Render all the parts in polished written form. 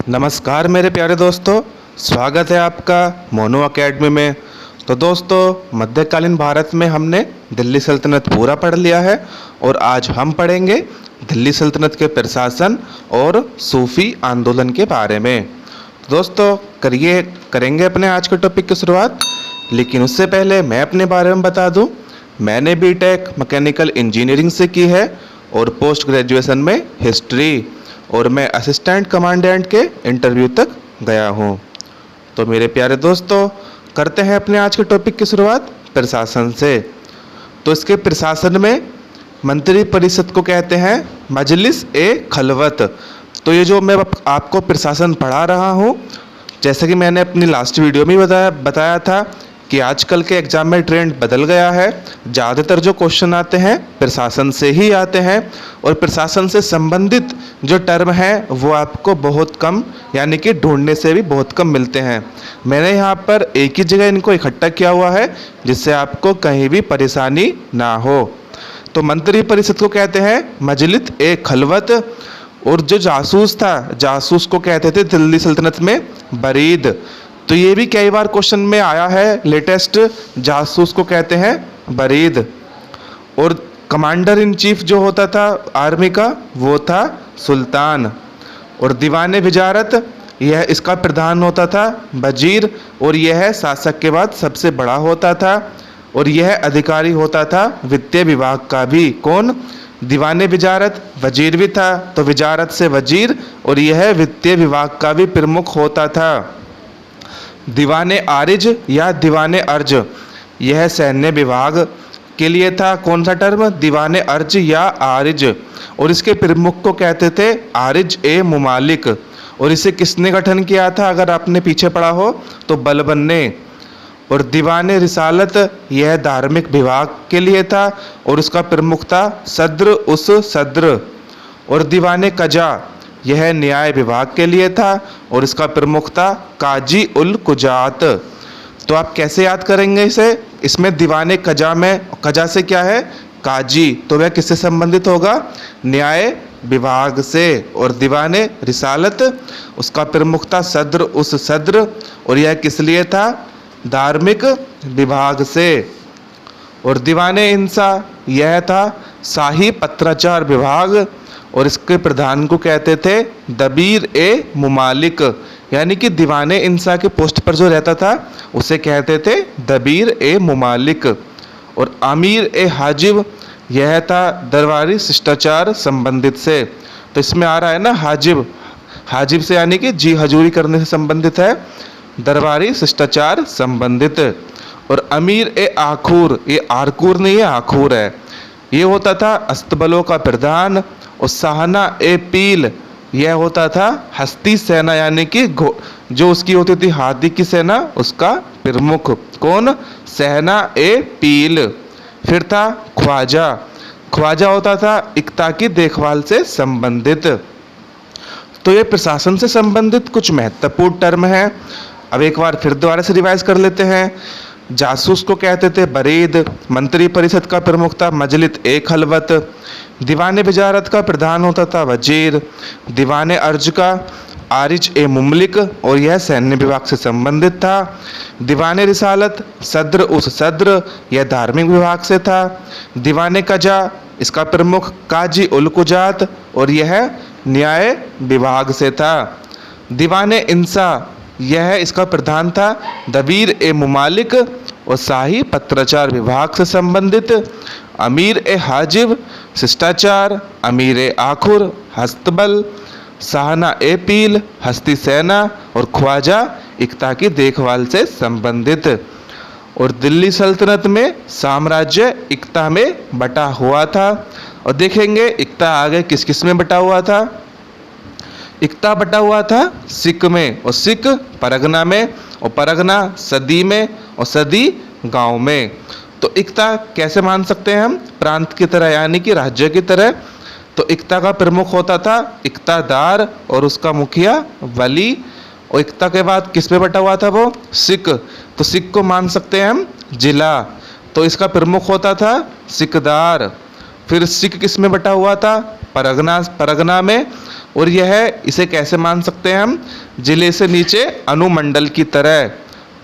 नमस्कार मेरे प्यारे दोस्तों, स्वागत है आपका मोनो अकेडमी में। तो दोस्तों, मध्यकालीन भारत में हमने दिल्ली सल्तनत पूरा पढ़ लिया है और आज हम पढ़ेंगे दिल्ली सल्तनत के प्रशासन और सूफी आंदोलन के बारे में। तो दोस्तों, करेंगे अपने आज के टॉपिक की शुरुआत। लेकिन उससे पहले मैं अपने बारे में बता दूं, मैंने बीटेक मैकेनिकल इंजीनियरिंग से की है और पोस्ट ग्रेजुएशन में हिस्ट्री, और मैं असिस्टेंट कमांडेंट के इंटरव्यू तक गया हूँ। तो मेरे प्यारे दोस्तों, करते हैं अपने आज के टॉपिक की शुरुआत प्रशासन से। तो इसके प्रशासन में मंत्री परिषद को कहते हैं मजलिस ए खलवत। तो ये जो मैं आपको प्रशासन पढ़ा रहा हूँ, जैसे कि मैंने अपनी लास्ट वीडियो में बताया था कि आजकल के एग्ज़ाम में ट्रेंड बदल गया है। ज़्यादातर जो क्वेश्चन आते हैं प्रशासन से ही आते हैं और प्रशासन से संबंधित जो टर्म है वो आपको बहुत कम, यानी कि ढूंढने से भी बहुत कम मिलते हैं। मैंने यहाँ पर एक ही जगह इनको इकट्ठा किया हुआ है जिससे आपको कहीं भी परेशानी ना हो। तो मंत्री परिषद को कहते हैं मजलिस ए खलवत, और जो जासूस था, जासूस को कहते थे दिल्ली सल्तनत में बरीद। तो ये भी कई बार क्वेश्चन में आया है लेटेस्ट, जासूस को कहते हैं बरीद। और कमांडर इन चीफ जो होता था आर्मी का, वो था सुल्तान। और दीवाने विजारत, यह इसका प्रधान होता था वजीर, और यह शासक के बाद सबसे बड़ा होता था। और यह अधिकारी होता था वित्तीय विभाग का भी। कौन? दीवाने विजारत। वजीर भी था तो विजारत से वजीर, और यह वित्तीय विभाग का भी प्रमुख होता था। दीवाने आरिज या दीवाने अर्ज, यह सैन्य विभाग के लिए था। कौन सा टर्म? दीवाने अर्ज या आरिज। और इसके प्रमुख को कहते थे आरिज ए मुमालिक। और इसे किसने गठन किया था? अगर आपने पीछे पढ़ा हो तो बलबन ने। और दीवाने रिसालत, यह धार्मिक विभाग के लिए था और उसका प्रमुख था सद्र उस सद्र। और दीवाने कजा, यह न्याय विभाग के लिए था और इसका प्रमुख था काजी उल कुजात। तो आप कैसे याद करेंगे इसे? इसमें दीवाने कजा में, कजा से क्या है? काजी, तो वह किससे संबंधित होगा? न्याय विभाग से। और दीवाने रिसालत, उसका प्रमुख था सद्र उस सद्र, और यह किस लिए था? धार्मिक विभाग से। और दीवाने इंसा, यह था शाही पत्राचार विभाग, और इसके प्रधान को कहते थे दबीर ए मुमालिक। यानी कि दीवाने इंसा के पोस्ट पर जो रहता था उसे कहते थे दबीर ए मुमालिक। और आमिर ए हाजिब, यह था दरबारी शिष्टाचार संबंधित से। तो इसमें आ रहा है ना हाजिब, हाजिब से यानी कि जी हजूरी करने से संबंधित है, दरबारी शिष्टाचार संबंधित। और अमीर ए आखूर, ये आरकूर नहीं है, आखूर है। ये होता था अस्तबलों का प्रधान। और साहना ए पील, यह होता था हस्ती सेना, यानी कि जो उसकी होती थी हाथी की सेना, उसका प्रमुख। कौन? सहना ए पील। फिर था ख्वाजा, ख्वाजा होता था इक्ता की देखभाल से संबंधित। तो ये प्रशासन से संबंधित कुछ महत्वपूर्ण टर्म है। अब एक बार फिर दोबारा से रिवाइज कर लेते हैं। जासूस को कहते थे बरीद, मंत्री परिषद का प्रमुख था मजलिस ए खलवत, दीवाने विजारत का प्रधान होता था वजीर, दीवाने अर्ज का आरिज ए मुमलिक, और यह सैन्य विभाग से संबंधित था। दीवाने रिसालत सद्र उस सद्र, यह धार्मिक विभाग से था। दीवाने कजा, इसका प्रमुख काजी उल कुजात, और यह न्याय विभाग से था। दीवाने इंसा, यह इसका प्रधान था दबीर ए मुमालिक और शाही पत्राचार विभाग से संबंधित। अमीर ए हाजिब शिष्टाचार, अमीर ए आखुर हस्तबल, साहना ए पील हस्ती सेना, और ख्वाजा इक्ता की देखभाल से संबंधित। और दिल्ली सल्तनत में साम्राज्य इक्ता में बटा हुआ था। और देखेंगे इक्ता आगे किस किस में बटा हुआ था। इक्ता बटा हुआ था सिख में, और सिख परगना में, और परगना सदी में, और सदी गांव में। तो इक्ता कैसे मान सकते हैं हम? प्रांत की तरह, यानी कि राज्य की तरह। तो इक्ता का प्रमुख होता था इक्तादार और उसका मुखिया वली। और इक्ता के बाद किस पे बटा हुआ था वो? सिख। तो सिख को मान सकते हैं हम जिला। तो इसका प्रमुख होता था सिकदार। फिर सिख किस में बटा हुआ था? परगना में, और यह इसे कैसे मान सकते हैं हम, जिले से नीचे अनुमंडल की तरह।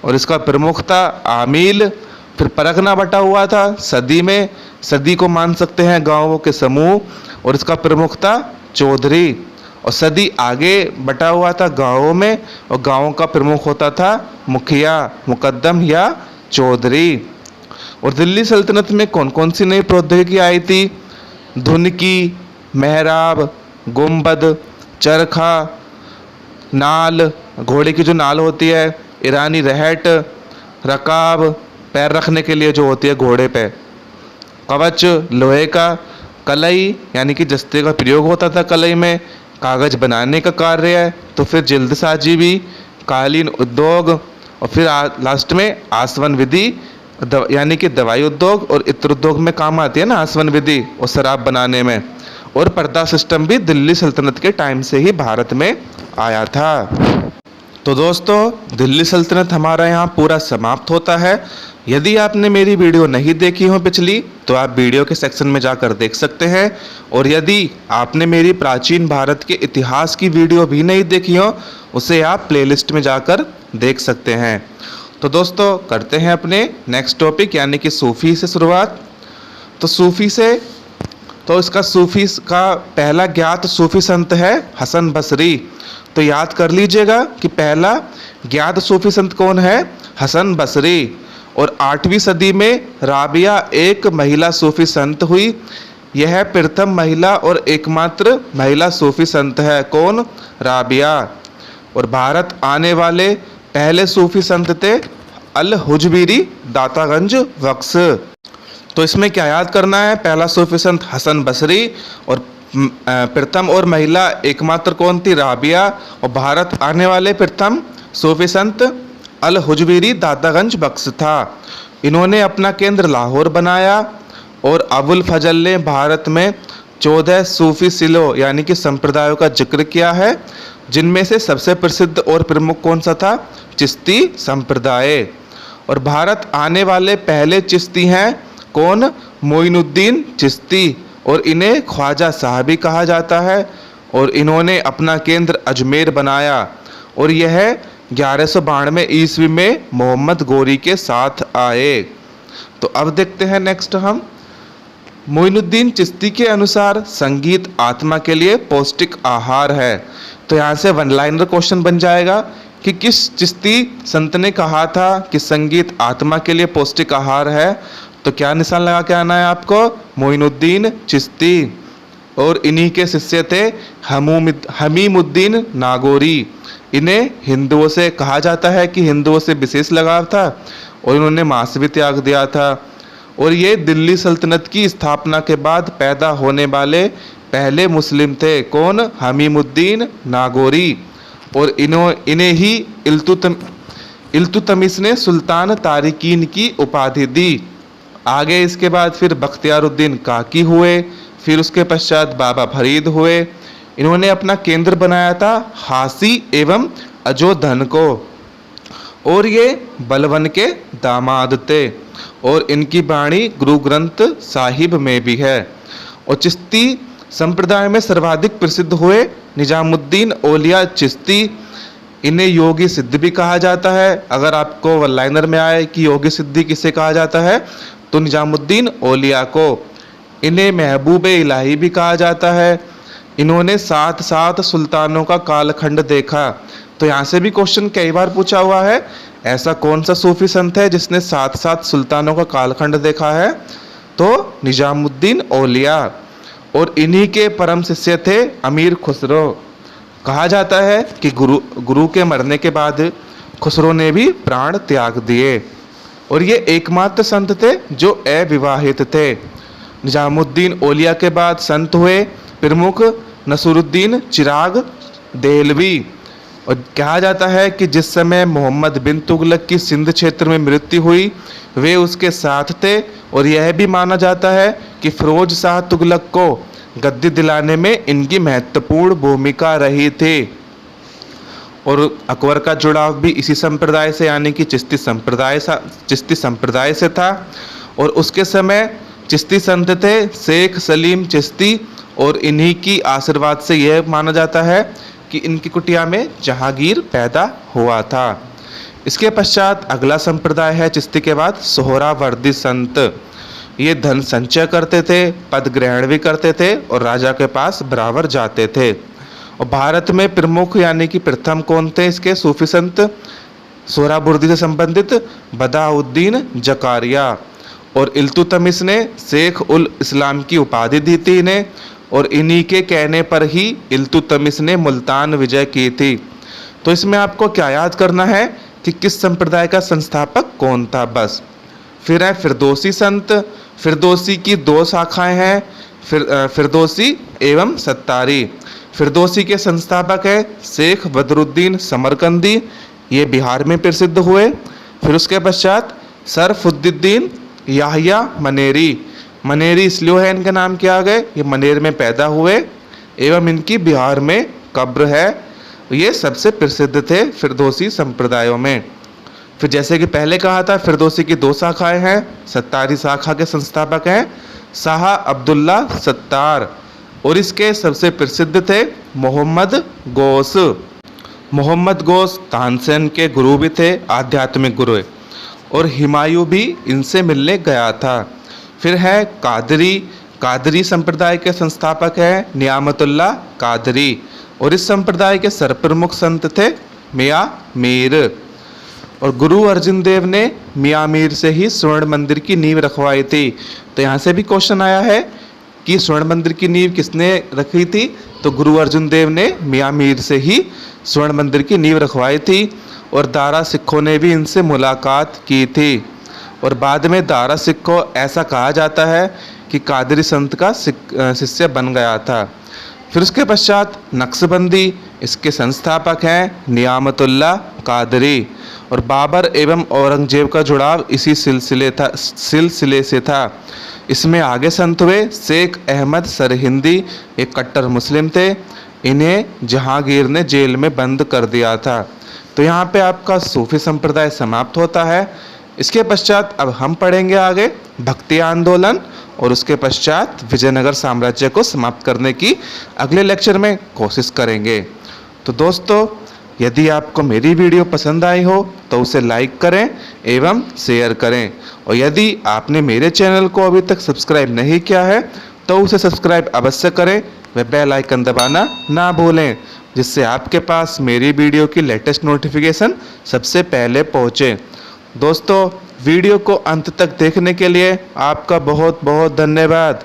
और इसका प्रमुख था आमील। फिर परगना बटा हुआ था सदी में, सदी को मान सकते हैं गांवों के समूह, और इसका प्रमुख था चौधरी। और सदी आगे बटा हुआ था गांवों में, और गांवों का प्रमुख होता था मुखिया, मुकद्दम या चौधरी। और दिल्ली सल्तनत में कौन कौन सी नई प्रौद्योगिकी आई थी? धुनकी, मेहराब, गुंबद, चरखा, नाल, घोड़े की जो नाल होती है, ईरानी रहट, रकाब, पैर रखने के लिए जो होती है घोड़े पे, कवच लोहे का, कलई यानी कि जस्ते का प्रयोग होता था कलई में, कागज बनाने का कार्य है, तो फिर जल्दसाजी भी, कालीन उद्योग, और फिर लास्ट में आसवन विधि यानी कि दवाई उद्योग और इत्र उद्योग में काम आती है ना आसवन विधि, और शराब बनाने में। और पर्दा सिस्टम भी दिल्ली सल्तनत के टाइम से ही भारत में आया था। तो दोस्तों, दिल्ली सल्तनत हमारा यहाँ पूरा समाप्त होता है। यदि आपने मेरी वीडियो नहीं देखी हो पिछली, तो आप वीडियो के सेक्शन में जाकर देख सकते हैं। और यदि आपने मेरी प्राचीन भारत के इतिहास की वीडियो भी नहीं देखी हो, उसे आप प्लेलिस्ट में जाकर देख सकते हैं। तो दोस्तों, करते हैं अपने नेक्स्ट टॉपिक यानी कि सूफ़ी से शुरुआत। तो सूफ़ी से, तो इसका सूफ़ी का पहला ज्ञात सूफ़ी संत है हसन बसरी। तो याद कर लीजिएगा कि पहला ज्ञात सूफ़ी संत कौन है? हसन बसरी। और 8वीं सदी में राबिया एक महिला सूफ़ी संत हुई। यह प्रथम महिला और एकमात्र महिला सूफ़ी संत है। कौन? राबिया। और भारत आने वाले पहले सूफ़ी संत थे अल हुजबीरी दातागंज बख्श। तो इसमें क्या याद करना है? पहला सूफ़ी संत हसन बसरी, और प्रथम और महिला एकमात्र कौन थी? राबिया। और भारत आने वाले प्रथम सूफ़ी संत अल हुजबीरी दातागंज बख्श था। इन्होंने अपना केंद्र लाहौर बनाया। और अबुल फजल ने भारत में 14 सूफ़ी सिलो यानी कि संप्रदायों का जिक्र किया है, जिनमें से सबसे प्रसिद्ध और प्रमुख कौन सा था? चिश्ती संप्रदाय। और भारत आने वाले पहले चिश्ती हैं कौन? मोइनुद्दीन चिश्ती, और इन्हें ख्वाजा साहबी कहा जाता है। और इन्होंने अपना केंद्र अजमेर बनाया। और यह 1192 ईस्वी में मोहम्मद गोरी के साथ आए। तो अब देखते हैं नेक्स्ट हम। मोइनुद्दीन चिश्ती के अनुसार संगीत आत्मा के लिए पौष्टिक आहार है। तो यहाँ से वन लाइनर क्वेश्चन बन जाएगा कि किस चिश्ती संत ने कहा था कि संगीत आत्मा के लिए पौष्टिक आहार है? तो क्या निशान लगा के आना है आपको? मोइनुद्दीन चिश्ती। और इन्हीं के शिष्य थे हमीमुद्दीन नागौरी। इन्हें हिंदुओं से कहा जाता है कि हिंदुओं से विशेष लगाव था, और इन्होंने मांस भी त्याग दिया था। और ये दिल्ली सल्तनत की स्थापना के बाद पैदा होने वाले पहले मुस्लिम थे। कौन? हमीमुद्दीन नागौरी। और इन्हें ही इल्तुतमिश ने सुल्तान तारिकीन की उपाधि दी। आगे इसके बाद फिर बख्तियारुद्दीन काकी हुए, फिर उसके पश्चात बाबा फरीद हुए। इन्होंने अपना केंद्र बनाया था हासी एवं अजोधन को, और ये बलवन के दामाद थे। और इनकी वाणी गुरु ग्रंथ साहिब में भी है। और चिश्ती संप्रदाय में सर्वाधिक प्रसिद्ध हुए निजामुद्दीन औलिया चिश्ती। इन्हें योगी सिद्ध भी कहा जाता है। अगर आपको वन लाइनर में आए कि योगी सिद्धि किसे कहा जाता है, तो निजामुद्दीन औलिया को। इन्हें महबूब इलाही भी कहा जाता है। इन्होंने 7 सुल्तानों का कालखंड देखा। तो यहाँ से भी क्वेश्चन कई बार पूछा हुआ है, ऐसा कौन सा सूफी संत है जिसने 7 सुल्तानों का कालखंड देखा है? तो निजामुद्दीन औलिया। और इन्हीं के परम शिष्य थे अमीर खुसरो। कहा जाता है कि गुरु के मरने के बाद खुसरो ने भी प्राण त्याग दिए। और ये एकमात्र संत थे जो अविवाहित थे। निजामुद्दीन औलिया के बाद संत हुए प्रमुख नसरुद्दीन चिराग देहलवी। और कहा जाता है कि जिस समय मोहम्मद बिन तुगलक की सिंध क्षेत्र में मृत्यु हुई, वे उसके साथ थे। और यह भी माना जाता है कि फिरोज शाह तुगलक को गद्दी दिलाने में इनकी महत्वपूर्ण भूमिका रही थी। और अकबर का जुड़ाव भी इसी संप्रदाय से यानी कि चिश्ती संप्रदाय से था। और उसके समय चिश्ती संत थे शेख सलीम चिश्ती, और इन्हीं की आशीर्वाद से यह माना जाता है कि इनकी कुटिया में जहांगीर पैदा हुआ था। इसके पश्चात अगला संप्रदाय है चिश्ती के बाद सोहरावर्दी संत। ये धन संचय करते थे, पद ग्रहण भी करते थे और राजा के पास बराबर जाते थे। और भारत में प्रमुख यानी कि प्रथम कौन थे इसके सूफी संत सोहरावर्दी से संबंधित? बदाउद्दीन जकारिया। और इल्तुतमिश ने शेख उल इस्लाम की उपाधि दी थी इन्हें, और इन्हीं के कहने पर ही इल्तुतमिश ने मुल्तान विजय की थी। तो इसमें आपको क्या याद करना है कि किस संप्रदाय का संस्थापक कौन था, बस। फिर है फिरदौसी संत। फिरदौसी की दो शाखाएं हैं, फिरदौसी एवं सत्तारी। फिरदौसी के संस्थापक है शेख बदरुद्दीन समरकंदी, ये बिहार में प्रसिद्ध हुए। फिर उसके पश्चात सरफुद्दीन याहिया मनेरी। मनेरी इसलिए है इनका नाम क्या आ गए, ये मनेर में पैदा हुए एवं इनकी बिहार में कब्र है। ये सबसे प्रसिद्ध थे फिरदौसी संप्रदायों में। फिर जैसे कि पहले कहा था, फिरदौसी की दो शाखाएं हैं। सत्तारी शाखा के संस्थापक हैं शाह अब्दुल्ला सत्तार, और इसके सबसे प्रसिद्ध थे मोहम्मद गौस। मोहम्मद गौस तानसेन के गुरु भी थे, आध्यात्मिक गुरु, और हुमायूं भी इनसे मिलने गया था। फिर है कादरी। कादरी संप्रदाय के संस्थापक है नियामतुल्लाह कादरी, और इस संप्रदाय के सरप्रमुख संत थे मियां मीर। और गुरु अर्जुन देव ने मियां मीर से ही स्वर्ण मंदिर की नींव रखवाई थी। तो यहाँ से भी क्वेश्चन आया है कि स्वर्ण मंदिर की नींव किसने रखी थी? तो गुरु अर्जुन देव ने मियां मीर से ही स्वर्ण मंदिर की नींव रखवाई थी। और दारा सिखों ने भी इनसे मुलाकात की थी, और बाद में दारा सिखों ऐसा कहा जाता है कि कादरी संत का शिष्य बन गया था। फिर उसके पश्चात नक्शबंदी, इसके संस्थापक हैं नियामतुल्लाह कादरी, और बाबर एवं औरंगजेब का जुड़ाव इसी सिलसिले से था। इसमें आगे संत हुए शेख अहमद सरहिंदी, एक कट्टर मुस्लिम थे, इन्हें जहांगीर ने जेल में बंद कर दिया था। तो यहाँ पे आपका सूफी संप्रदाय समाप्त होता है। इसके पश्चात अब हम पढ़ेंगे आगे भक्ति आंदोलन, और उसके पश्चात विजयनगर साम्राज्य को समाप्त करने की अगले लेक्चर में कोशिश करेंगे। तो दोस्तों, यदि आपको मेरी वीडियो पसंद आई हो तो उसे लाइक करें एवं शेयर करें, और यदि आपने मेरे चैनल को अभी तक सब्सक्राइब नहीं किया है तो उसे सब्सक्राइब अवश्य करें व बेल आइकन दबाना ना भूलें, जिससे आपके पास मेरी वीडियो की लेटेस्ट नोटिफिकेशन सबसे पहले पहुँचे। दोस्तों, वीडियो को अंत तक देखने के लिए आपका बहुत बहुत धन्यवाद।